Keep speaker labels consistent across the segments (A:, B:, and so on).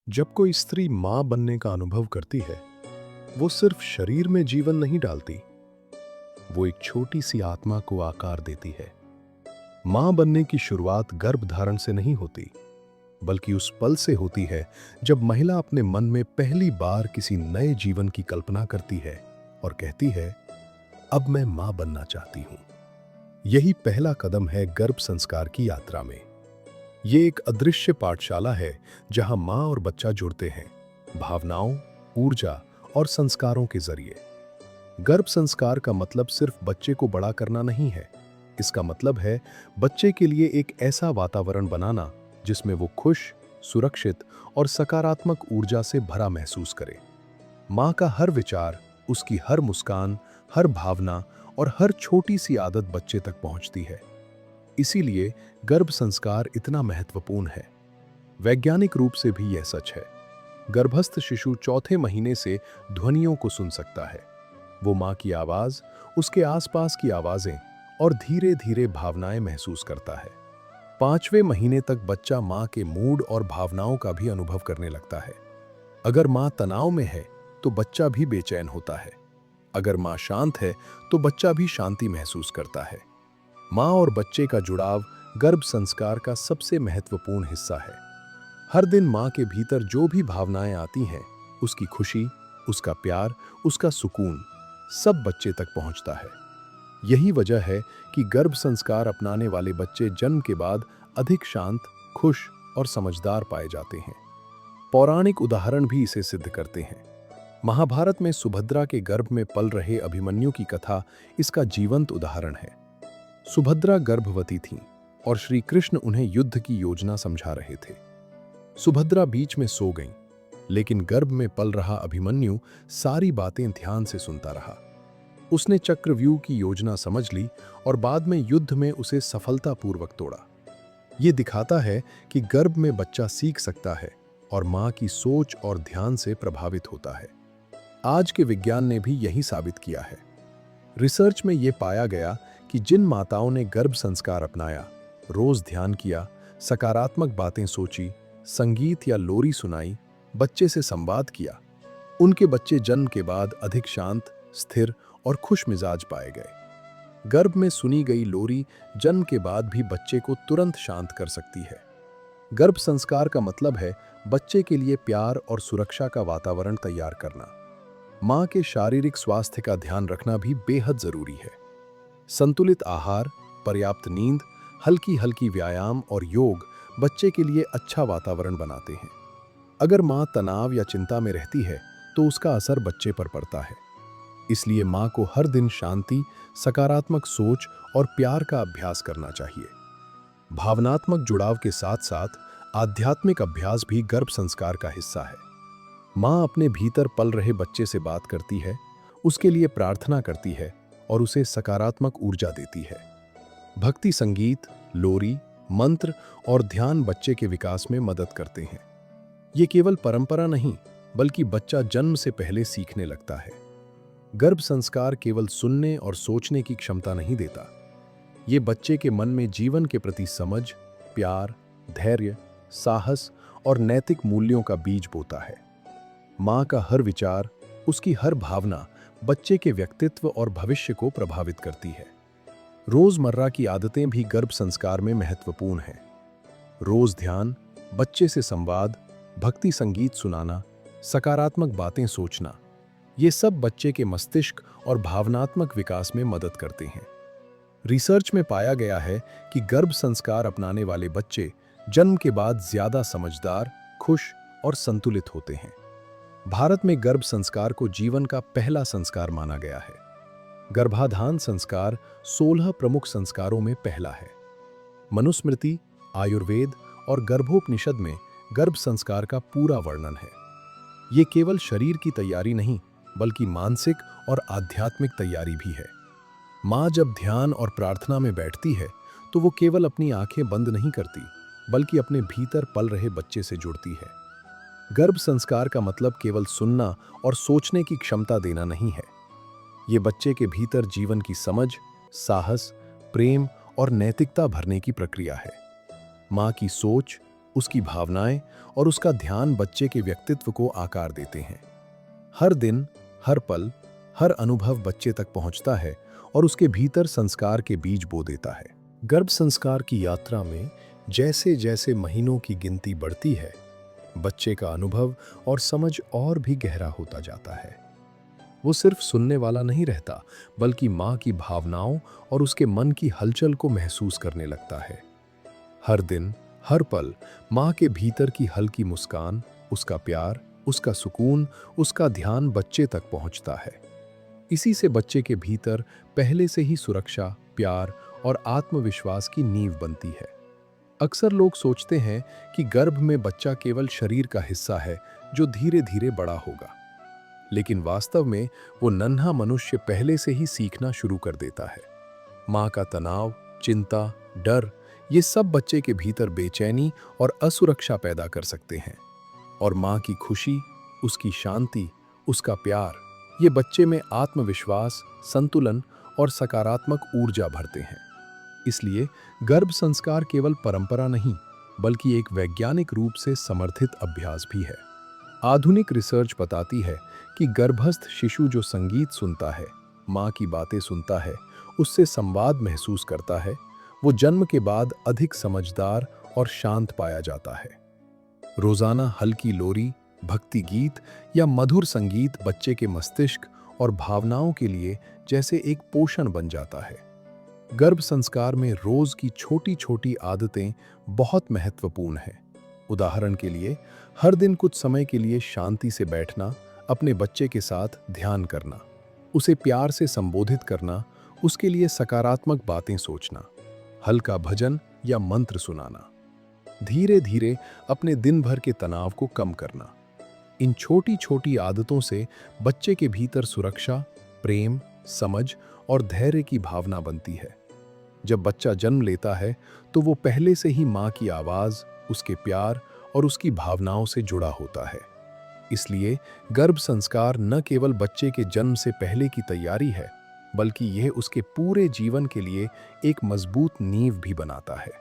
A: जब कोई स्त्री मां बनने का अनुभव करती है, वो सिर्फ शरीर में जीवन नहीं डालती, वो एक छोटी सी आत्मा को आकार देती है। मां बनने की शुरुआत गर्भधारण से नहीं होती, बल्कि उस पल से होती है जब महिला अपने मन में पहली बार किसी नए जीवन की कल्पना करती है और कहती है, अब मैं मां बनना चाहती हूं। यही पहला कदम है गर्भ संस्कार की यात्रा में। ये एक अदृश्य पाठशाला है जहां मां और बच्चा जुड़ते हैं, भावनाओं, ऊर्जा और संस्कारों के जरिए। गर्भ संस्कार का मतलब सिर्फ बच्चे को बड़ा करना नहीं है। इसका मतलब है बच्चे के लिए एक ऐसा वातावरण बनाना जिसमें वो खुश, सुरक्षित और सकारात्मक ऊर्जा से भरा महसूस करे। मां का हर विचार, उसकी हर मुस्कान, हर भावना और हर छोटी सी आदत बच्चे तक पहुंचती है। इसीलिए गर्भ संस्कार इतना महत्वपूर्ण है। वैज्ञानिक रूप से भी यह सच है। गर्भस्थ शिशु चौथे महीने से ध्वनियों को सुन सकता है। वो मां की आवाज, उसके आसपास की आवाजें और धीरे धीरे भावनाएं महसूस करता है। 5वें महीने तक बच्चा मां के मूड और भावनाओं का भी अनुभव करने लगता है। अगर मां तनाव में है तो बच्चा भी बेचैन होता है। अगर मां शांत है तो बच्चा भी शांति महसूस करता है। मां और बच्चे का जुड़ाव गर्भ संस्कार का सबसे महत्वपूर्ण हिस्सा है। हर दिन मां के भीतर जो भी भावनाएं आती हैं, उसकी खुशी, उसका प्यार, उसका सुकून, सब बच्चे तक पहुंचता है। यही वजह है कि गर्भ संस्कार अपनाने वाले बच्चे जन्म के बाद अधिक शांत, खुश और समझदार पाए जाते हैं। पौराणिक उदाहरण भी इसे सिद्ध करते हैं। महाभारत में सुभद्रा के गर्भ में पल रहे अभिमन्यु की कथा इसका जीवंत उदाहरण है। सुभद्रा गर्भवती थीं और श्री कृष्ण उन्हें युद्ध की योजना समझा रहे थे। सुभद्रा बीच में सो गईं, लेकिन गर्भ में पल रहा अभिमन्यु सारी बातें ध्यान से सुनता रहा। उसने चक्रव्यूह की योजना समझ ली और बाद में युद्ध में उसे सफलतापूर्वक तोड़ा। ये दिखाता है कि गर्भ में बच्चा सीख सकता है और मां की सोच और ध्यान से प्रभावित होता है। आज के विज्ञान ने भी यही साबित किया है। रिसर्च में यह पाया गया कि जिन माताओं ने गर्भ संस्कार अपनाया, रोज ध्यान किया, सकारात्मक बातें सोची, संगीत या लोरी सुनाई, बच्चे से संवाद किया, उनके बच्चे जन्म के बाद अधिक शांत, स्थिर और खुश मिजाज पाए गए। गर्भ में सुनी गई लोरी जन्म के बाद भी बच्चे को तुरंत शांत कर सकती है। गर्भ संस्कार का मतलब है बच्चे के लिए प्यार और सुरक्षा का वातावरण तैयार करना। मां के शारीरिक स्वास्थ्य का ध्यान रखना भी बेहद जरूरी है। संतुलित आहार, पर्याप्त नींद, हल्की हल्की व्यायाम और योग बच्चे के लिए अच्छा वातावरण बनाते हैं। अगर मां तनाव या चिंता में रहती है तो उसका असर बच्चे पर पड़ता है। इसलिए मां को हर दिन शांति, सकारात्मक सोच और प्यार का अभ्यास करना चाहिए। भावनात्मक जुड़ाव के साथ साथ आध्यात्मिक अभ्यास भी गर्भ संस्कार का हिस्सा है। मां अपने भीतर पल रहे बच्चे से बात करती है, उसके लिए प्रार्थना करती है और उसे सकारात्मक ऊर्जा देती है। भक्ति संगीत, लोरी, मंत्र और ध्यान बच्चे के विकास में मदद करते हैं। ये केवल परंपरा नहीं, बल्कि बच्चा जन्म से पहले सीखने लगता है। गर्भ संस्कार केवल सुनने और सोचने की क्षमता नहीं देता, ये बच्चे के मन में जीवन के प्रति समझ, प्यार, धैर्य, साहस और नैतिक मूल्यों का बीज बोता है। मां का हर विचार, उसकी हर भावना बच्चे के व्यक्तित्व और भविष्य को प्रभावित करती है। रोजमर्रा की आदतें भी गर्भ संस्कार में महत्वपूर्ण हैं। रोज ध्यान, बच्चे से संवाद, भक्ति संगीत सुनाना, सकारात्मक बातें सोचना, ये सब बच्चे के मस्तिष्क और भावनात्मक विकास में मदद करते हैं। रिसर्च में पाया गया है कि गर्भ संस्कार अपनाने वाले बच्चे जन्म के बाद ज्यादा समझदार, खुश और संतुलित होते हैं। भारत में गर्भ संस्कार को जीवन का पहला संस्कार माना गया है। गर्भाधान संस्कार 16 प्रमुख संस्कारों में पहला है। मनुस्मृति, आयुर्वेद और गर्भोपनिषद में गर्भ संस्कार का पूरा वर्णन है। ये केवल शरीर की तैयारी नहीं, बल्कि मानसिक और आध्यात्मिक तैयारी भी है। मां जब ध्यान और प्रार्थना में बैठती है तो वो केवल अपनी आंखें बंद नहीं करती, बल्कि अपने भीतर पल रहे बच्चे से जुड़ती है। गर्भ संस्कार का मतलब केवल सुनना और सोचने की क्षमता देना नहीं है। ये बच्चे के भीतर जीवन की समझ, साहस, प्रेम और नैतिकता भरने की प्रक्रिया है। मां की सोच, उसकी भावनाएं और उसका ध्यान बच्चे के व्यक्तित्व को आकार देते हैं। हर दिन, हर पल, हर अनुभव बच्चे तक पहुंचता है और उसके भीतर संस्कार के बीज बो देता है। गर्भ संस्कार की यात्रा में जैसे जैसे महीनों की गिनती बढ़ती है, बच्चे का अनुभव और समझ और भी गहरा होता जाता है। वो सिर्फ सुनने वाला नहीं रहता, बल्कि माँ की भावनाओं और उसके मन की हलचल को महसूस करने लगता है। हर दिन, हर पल माँ के भीतर की हल्की मुस्कान, उसका प्यार, उसका सुकून, उसका ध्यान बच्चे तक पहुँचता है। इसी से बच्चे के भीतर पहले से ही सुरक्षा, प्यार और आत्मविश्वास की नींव बनती है। अक्सर लोग सोचते हैं कि गर्भ में बच्चा केवल शरीर का हिस्सा है जो धीरे धीरे बड़ा होगा, लेकिन वास्तव में वो नन्हा मनुष्य पहले से ही सीखना शुरू कर देता है। माँ का तनाव, चिंता, डर, ये सब बच्चे के भीतर बेचैनी और असुरक्षा पैदा कर सकते हैं, और माँ की खुशी, उसकी शांति, उसका प्यार, ये बच्चे में आत्मविश्वास, संतुलन और सकारात्मक ऊर्जा भरते हैं। इसलिए गर्भ संस्कार केवल परंपरा नहीं, बल्कि एक वैज्ञानिक रूप से समर्थित अभ्यास भी है। आधुनिक रिसर्च बताती है कि गर्भस्थ शिशु जो संगीत सुनता है, माँ की बातें सुनता है, उससे संवाद महसूस करता है, वो जन्म के बाद अधिक समझदार और शांत पाया जाता है। रोजाना हल्की लोरी, भक्ति गीत या मधुर संगीत बच्चे के मस्तिष्क और भावनाओं के लिए जैसे एक पोषण बन जाता है। गर्भ संस्कार में रोज की छोटी छोटी आदतें बहुत महत्वपूर्ण हैं। उदाहरण के लिए, हर दिन कुछ समय के लिए शांति से बैठना, अपने बच्चे के साथ ध्यान करना, उसे प्यार से संबोधित करना, उसके लिए सकारात्मक बातें सोचना, हल्का भजन या मंत्र सुनाना, धीरे धीरे अपने दिन भर के तनाव को कम करना। इन छोटी छोटी आदतों से बच्चे के भीतर सुरक्षा, प्रेम, समझ और धैर्य की भावना बनती है। जब बच्चा जन्म लेता है तो वो पहले से ही माँ की आवाज़, उसके प्यार और उसकी भावनाओं से जुड़ा होता है। इसलिए गर्भ संस्कार न केवल बच्चे के जन्म से पहले की तैयारी है, बल्कि यह उसके पूरे जीवन के लिए एक मजबूत नींव भी बनाता है।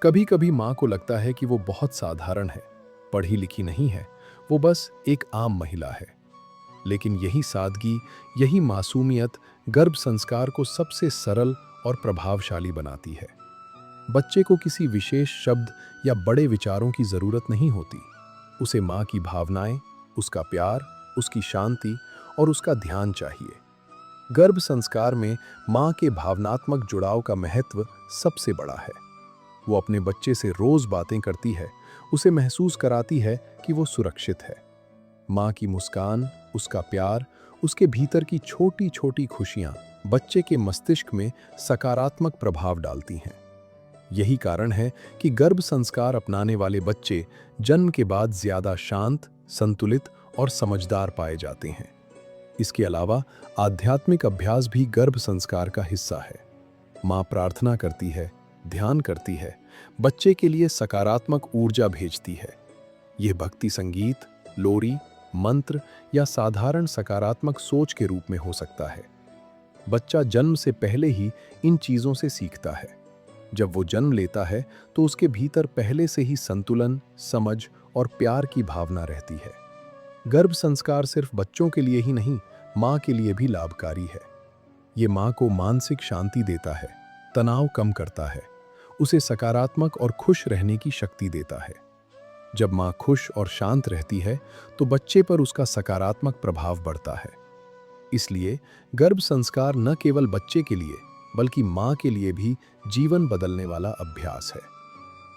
A: कभी कभी माँ को लगता है कि वो बहुत साधारण है, पढ़ी लिखी नहीं है, वो बस एक आम महिला है। लेकिन यही सादगी, यही मासूमियत गर्भ संस्कार को सबसे सरल और प्रभावशाली बनाती है। बच्चे को किसी विशेष शब्द या बड़े विचारों की जरूरत नहीं होती। उसे माँ की भावनाएं, उसका प्यार, उसकी शांति और उसका ध्यान चाहिए। गर्भ संस्कार में माँ के भावनात्मक जुड़ाव का महत्व सबसे बड़ा है। वो अपने बच्चे से रोज बातें करती है, उसे महसूस कराती है कि वो सुरक्षित है। माँ की मुस्कान, उसका प्यार, उसके भीतर की छोटी छोटी खुशियाँ बच्चे के मस्तिष्क में सकारात्मक प्रभाव डालती हैं। यही कारण है कि गर्भ संस्कार अपनाने वाले बच्चे जन्म के बाद ज्यादा शांत, संतुलित और समझदार पाए जाते हैं। इसके अलावा आध्यात्मिक अभ्यास भी गर्भ संस्कार का हिस्सा है। माँ प्रार्थना करती है, ध्यान करती है, बच्चे के लिए सकारात्मक ऊर्जा भेजती है। यह भक्ति संगीत, लोरी, मंत्र या साधारण सकारात्मक सोच के रूप में हो सकता है। बच्चा जन्म से पहले ही इन चीजों से सीखता है। जब वो जन्म लेता है तो उसके भीतर पहले से ही संतुलन, समझ और प्यार की भावना रहती है। गर्भ संस्कार सिर्फ बच्चों के लिए ही नहीं, माँ के लिए भी लाभकारी है। ये माँ को मानसिक शांति देता है, तनाव कम करता है, उसे सकारात्मक और खुश रहने की शक्ति देता है। जब माँ खुश और शांत रहती है तो बच्चे पर उसका सकारात्मक प्रभाव बढ़ता है। इसलिए गर्भ संस्कार न केवल बच्चे के लिए, बल्कि माँ के लिए भी जीवन बदलने वाला अभ्यास है।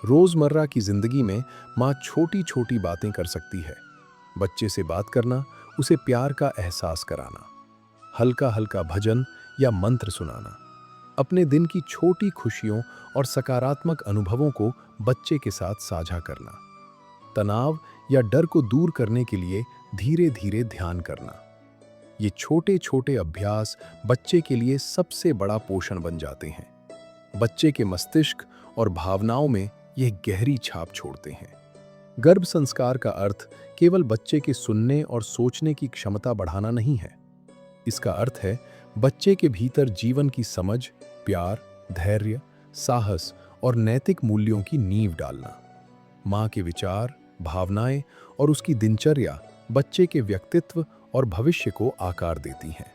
A: रोजमर्रा की जिंदगी में माँ छोटी छोटी बातें कर सकती है। बच्चे से बात करना, उसे प्यार का एहसास कराना, हल्का हल्का भजन या मंत्र सुनाना, अपने दिन की छोटी खुशियों और सकारात्मक अनुभवों को बच्चे के साथ साझा करना, तनाव या डर को दूर करने के लिए धीरे धीरे ध्यान करना। ये छोटे छोटे अभ्यास बच्चे के लिए सबसे बड़ा पोषण बन जाते हैं। बच्चे के मस्तिष्क और भावनाओं में यह गहरी छाप छोड़ते हैं। गर्भ संस्कार का अर्थ केवल बच्चे के सुनने और सोचने की क्षमता बढ़ाना नहीं है। इसका अर्थ है बच्चे के भीतर जीवन की समझ, प्यार, धैर्य, साहस और नैतिक मूल्यों की नींव डालना। माँ के विचार, भावनाएं और उसकी दिनचर्या बच्चे के व्यक्तित्व और भविष्य को आकार देती हैं।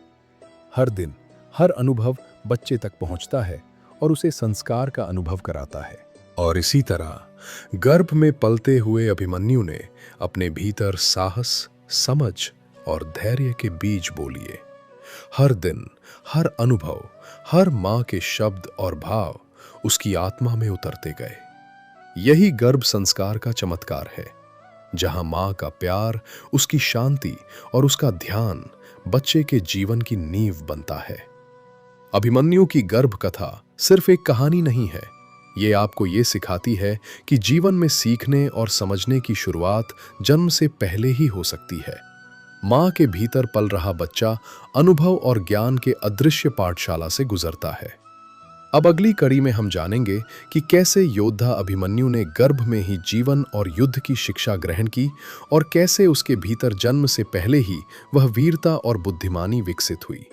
A: हर दिन, हर अनुभव बच्चे तक पहुंचता है और उसे संस्कार का अनुभव कराता है। और इसी तरह गर्भ में पलते हुए अभिमन्यु ने अपने भीतर साहस, समझ और धैर्य के बीज बो लिए। हर दिन, हर अनुभव, हर माँ के शब्द और भाव उसकी आत्मा में उतरते गए। यही गर्भ संस्कार का चमत्कार है, जहां माँ का प्यार, उसकी शांति और उसका ध्यान बच्चे के जीवन की नींव बनता है। अभिमन्यु की गर्भ कथा सिर्फ एक कहानी नहीं है, ये आपको ये सिखाती है कि जीवन में सीखने और समझने की शुरुआत जन्म से पहले ही हो सकती है। माँ के भीतर पल रहा बच्चा अनुभव और ज्ञान के अदृश्य पाठशाला से गुजरता है। अब अगली कड़ी में हम जानेंगे कि कैसे योद्धा अभिमन्यु ने गर्भ में ही जीवन और युद्ध की शिक्षा ग्रहण की और कैसे उसके भीतर जन्म से पहले ही वह वीरता और बुद्धिमानी विकसित हुई।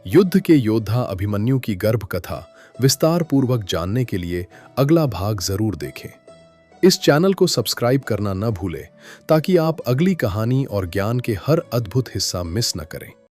A: युद्ध के योद्धा अभिमन्यु की गर्भ कथा विस्तार पूर्वक जानने के लिए अगला भाग जरूर देखें। इस चैनल को सब्सक्राइब करना न भूलें ताकि आप अगली कहानी और ज्ञान के हर अद्भुत हिस्सा मिस न करें।